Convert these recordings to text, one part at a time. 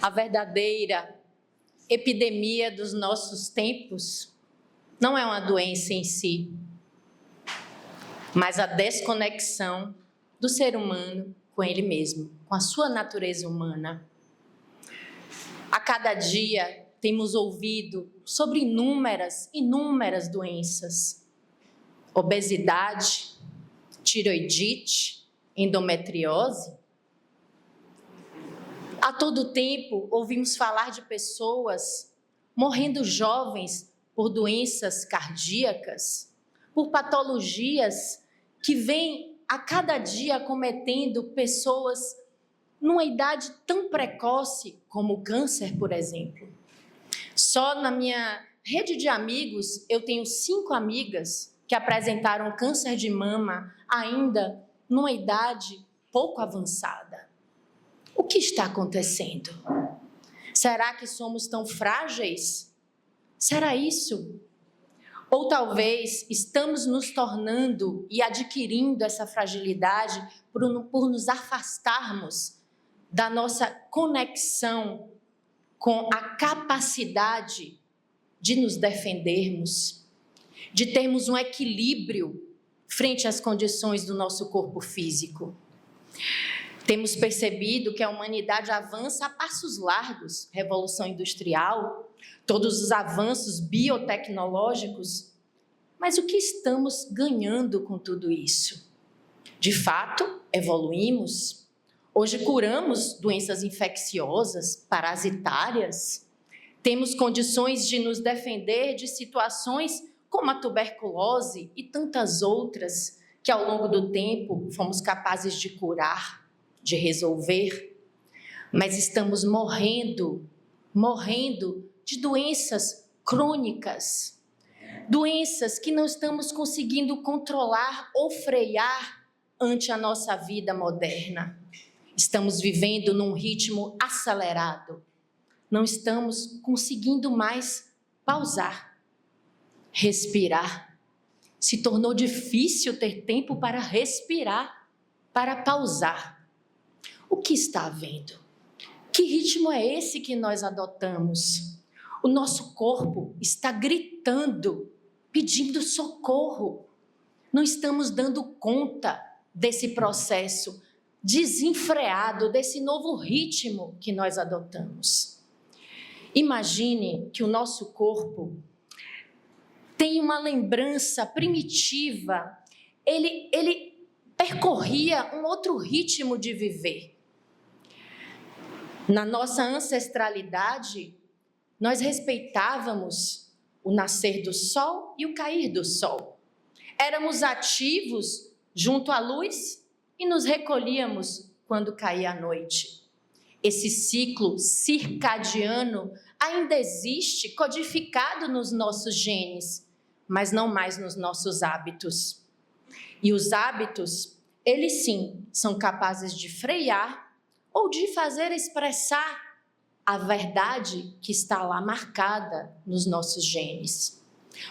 A verdadeira epidemia dos nossos tempos não é uma doença em si, mas a desconexão do ser humano com ele mesmo, com a sua natureza humana. A cada dia temos ouvido sobre inúmeras doenças: obesidade, tireoidite, endometriose. A todo tempo ouvimos falar de pessoas morrendo jovens por doenças cardíacas, por patologias que vêm a cada dia acometendo pessoas numa idade tão precoce como o câncer, por exemplo. Só na minha rede de amigos, eu tenho 5 amigas que apresentaram câncer de mama ainda numa idade pouco avançada. O que está acontecendo? Será que somos tão frágeis? Será isso? Ou talvez estamos nos tornando e adquirindo essa fragilidade por nos afastarmos da nossa conexão com a capacidade de nos defendermos, de termos um equilíbrio frente às condições do nosso corpo físico. Temos percebido que a humanidade avança a passos largos, revolução industrial, todos os avanços biotecnológicos, mas o que estamos ganhando com tudo isso? De fato, evoluímos. Hoje curamos doenças infecciosas, parasitárias, temos condições de nos defender de situações como a tuberculose e tantas outras que ao longo do tempo fomos capazes de curar, de resolver, mas estamos morrendo de doenças crônicas, doenças que não estamos conseguindo controlar ou frear ante a nossa vida moderna. Estamos vivendo num ritmo acelerado, não estamos conseguindo mais pausar, respirar. Se tornou difícil ter tempo para respirar, para pausar. O que está havendo? Que ritmo é esse que nós adotamos? O nosso corpo está gritando, pedindo socorro. Não estamos dando conta desse processo desenfreado, desse novo ritmo que nós adotamos. Imagine que o nosso corpo tem uma lembrança primitiva, ele percorria um outro ritmo de viver. Na nossa ancestralidade, nós respeitávamos o nascer do sol e o cair do sol. Éramos ativos junto à luz e nos recolhíamos quando caía a noite. Esse ciclo circadiano ainda existe codificado nos nossos genes, mas não mais nos nossos hábitos. E os hábitos, eles sim, são capazes de frear ou de fazer expressar a verdade que está lá marcada nos nossos genes.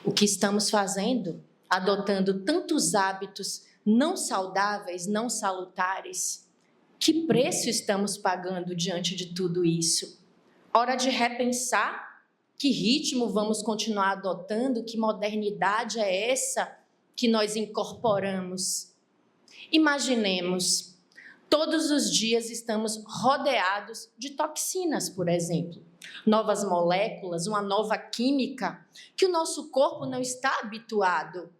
O que estamos fazendo? Adotando tantos hábitos não saudáveis, não salutares. Que preço estamos pagando diante de tudo isso? Hora de repensar que ritmo vamos continuar adotando, que modernidade é essa que nós incorporamos. Imaginemos, todos os dias estamos rodeados de toxinas, por exemplo, novas moléculas, uma nova química que o nosso corpo não está habituado.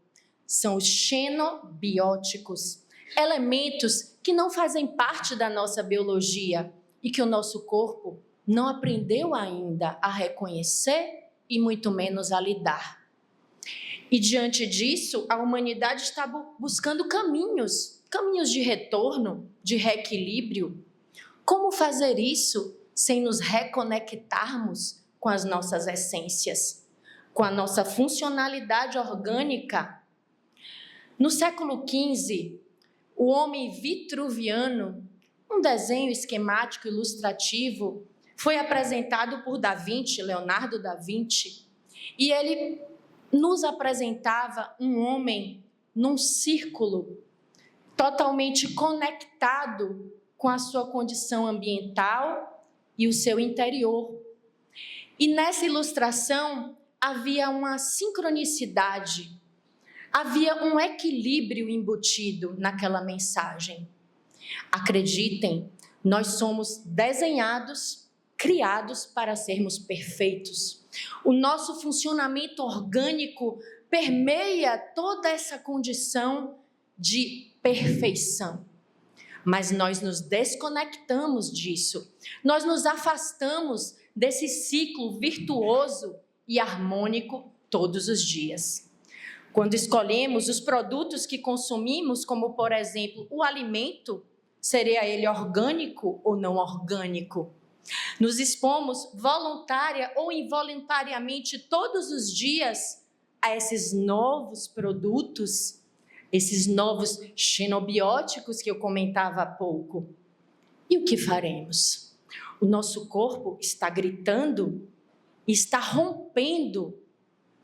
São os xenobióticos, elementos que não fazem parte da nossa biologia e que o nosso corpo não aprendeu ainda a reconhecer e muito menos a lidar. E diante disso, a humanidade está buscando caminhos de retorno, de reequilíbrio. Como fazer isso sem nos reconectarmos com as nossas essências, com a nossa funcionalidade orgânica? No século XV, o homem vitruviano, um desenho esquemático ilustrativo, foi apresentado por Leonardo da Vinci, e ele nos apresentava um homem num círculo totalmente conectado com a sua condição ambiental e o seu interior. E nessa ilustração havia uma sincronicidade, havia um equilíbrio embutido naquela mensagem. Acreditem, nós somos desenhados, criados para sermos perfeitos. O nosso funcionamento orgânico permeia toda essa condição de perfeição. Mas nós nos desconectamos disso, nós nos afastamos desse ciclo virtuoso e harmônico todos os dias. Quando escolhemos os produtos que consumimos, como por exemplo o alimento, seria ele orgânico ou não orgânico? Nos expomos voluntária ou involuntariamente todos os dias a esses novos produtos, esses novos xenobióticos que eu comentava há pouco. E o que faremos? O nosso corpo está gritando, está rompendo,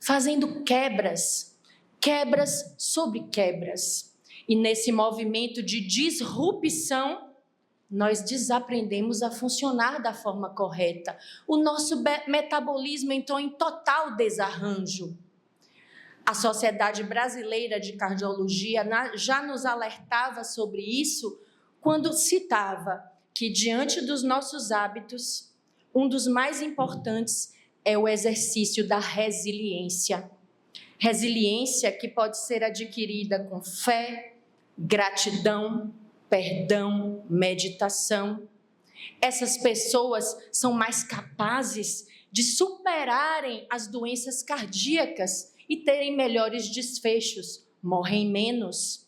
fazendo quebras sobre quebras. E nesse movimento de disrupção, nós desaprendemos a funcionar da forma correta. O nosso metabolismo entrou em total desarranjo. A Sociedade Brasileira de Cardiologia já nos alertava sobre isso quando citava que, diante dos nossos hábitos, um dos mais importantes é o exercício da resiliência. Resiliência que pode ser adquirida com fé, gratidão, perdão, meditação. Essas pessoas são mais capazes de superarem as doenças cardíacas e terem melhores desfechos, morrem menos.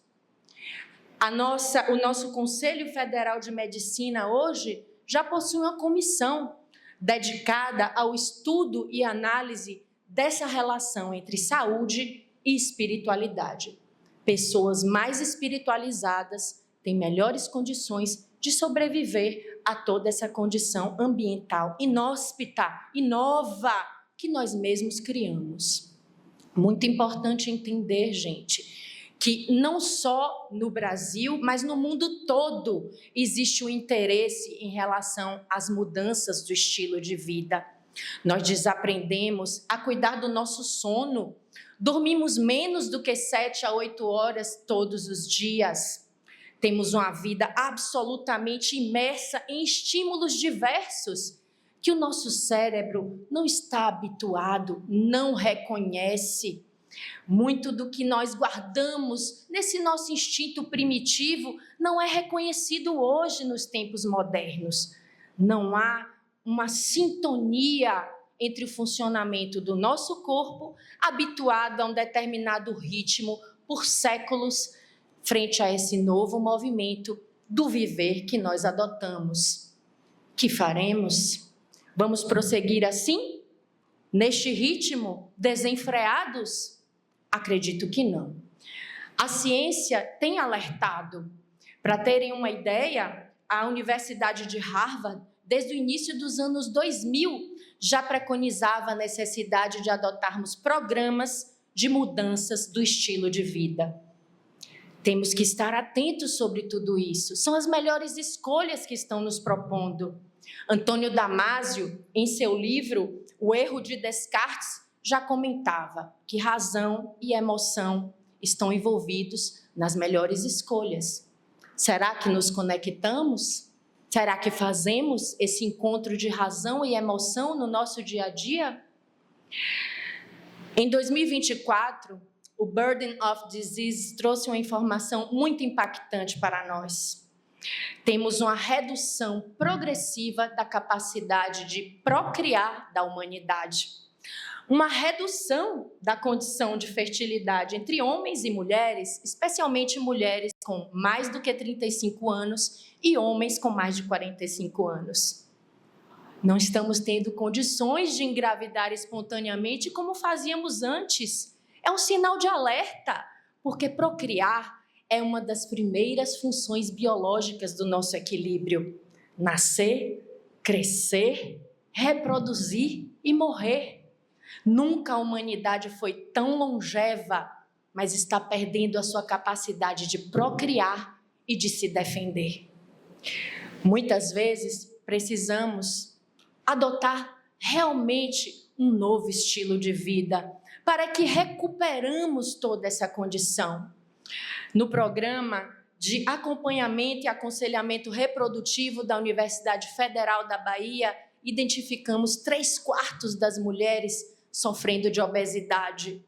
O nosso Conselho Federal de Medicina hoje já possui uma comissão dedicada ao estudo e análise dessa relação entre saúde e espiritualidade. Pessoas mais espiritualizadas têm melhores condições de sobreviver a toda essa condição ambiental inóspita e nova que nós mesmos criamos. Muito importante entender, gente, que não só no Brasil, mas no mundo todo existe um interesse em relação às mudanças do estilo de vida. Nós desaprendemos a cuidar do nosso sono, dormimos menos do que 7 a 8 horas todos os dias. Temos uma vida absolutamente imersa em estímulos diversos, que o nosso cérebro não está habituado, não reconhece. Muito do que nós guardamos nesse nosso instinto primitivo não é reconhecido hoje nos tempos modernos. Não há uma sintonia entre o funcionamento do nosso corpo, habituado a um determinado ritmo por séculos, frente a esse novo movimento do viver que nós adotamos. Que faremos? Vamos prosseguir assim? Neste ritmo, desenfreados? Acredito que não. A ciência tem alertado. Para terem uma ideia, a Universidade de Harvard, desde o início dos anos 2000, já preconizava a necessidade de adotarmos programas de mudanças do estilo de vida. Temos que estar atentos sobre tudo isso. São as melhores escolhas que estão nos propondo. Antônio Damasio, em seu livro O Erro de Descartes, já comentava que razão e emoção estão envolvidos nas melhores escolhas. Será que nos conectamos? Será que fazemos esse encontro de razão e emoção no nosso dia a dia? Em 2024, o Burden of Disease trouxe uma informação muito impactante para nós. Temos uma redução progressiva da capacidade de procriar da humanidade. Uma redução da condição de fertilidade entre homens e mulheres, especialmente mulheres com mais do que 35 anos e homens com mais de 45 anos. Não estamos tendo condições de engravidar espontaneamente como fazíamos antes. É um sinal de alerta, porque procriar é uma das primeiras funções biológicas do nosso equilíbrio. Nascer, crescer, reproduzir e morrer. Nunca a humanidade foi tão longeva, mas está perdendo a sua capacidade de procriar e de se defender. Muitas vezes precisamos adotar realmente um novo estilo de vida, para que recuperamos toda essa condição. No programa de acompanhamento e aconselhamento reprodutivo da Universidade Federal da Bahia, identificamos 3/4 das mulheres sofrendo de obesidade.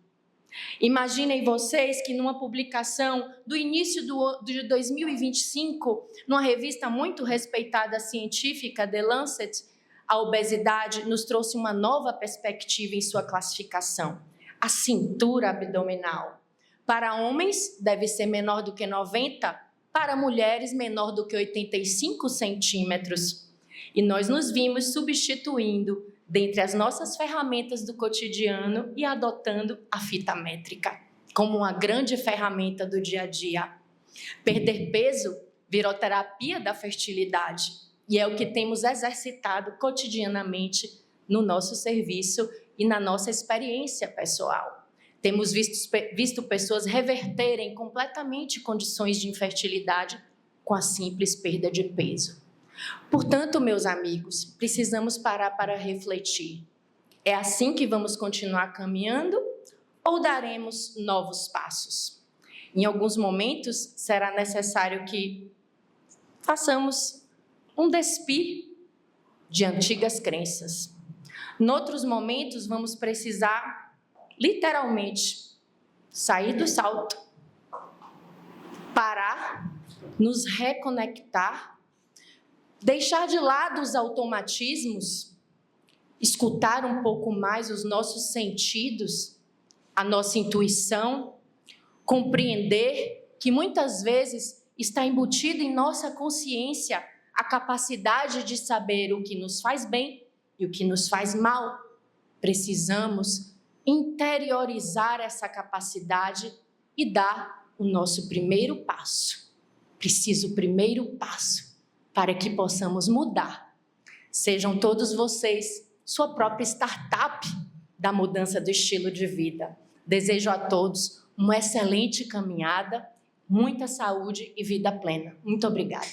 Imaginem vocês que numa publicação do início de 2025, numa revista muito respeitada científica, The Lancet, a obesidade nos trouxe uma nova perspectiva em sua classificação. A cintura abdominal. Para homens, deve ser menor do que 90, para mulheres, menor do que 85 centímetros. E nós nos vimos substituindo dentre as nossas ferramentas do cotidiano e adotando a fita métrica como uma grande ferramenta do dia a dia. Perder peso virou terapia da fertilidade e é o que temos exercitado cotidianamente no nosso serviço e na nossa experiência pessoal. Temos visto pessoas reverterem completamente condições de infertilidade com a simples perda de peso. Portanto, meus amigos, precisamos parar para refletir. É assim que vamos continuar caminhando ou daremos novos passos? Em alguns momentos, será necessário que façamos um despir de antigas crenças. Em outros momentos, vamos precisar literalmente, sair do salto, parar, nos reconectar, deixar de lado os automatismos, escutar um pouco mais os nossos sentidos, a nossa intuição, compreender que muitas vezes está embutido em nossa consciência a capacidade de saber o que nos faz bem e o que nos faz mal. Precisamos interiorizar essa capacidade e dar o nosso primeiro passo. Preciso o primeiro passo para que possamos mudar. Sejam todos vocês sua própria startup da mudança do estilo de vida. Desejo a todos uma excelente caminhada, muita saúde e vida plena. Muito obrigada.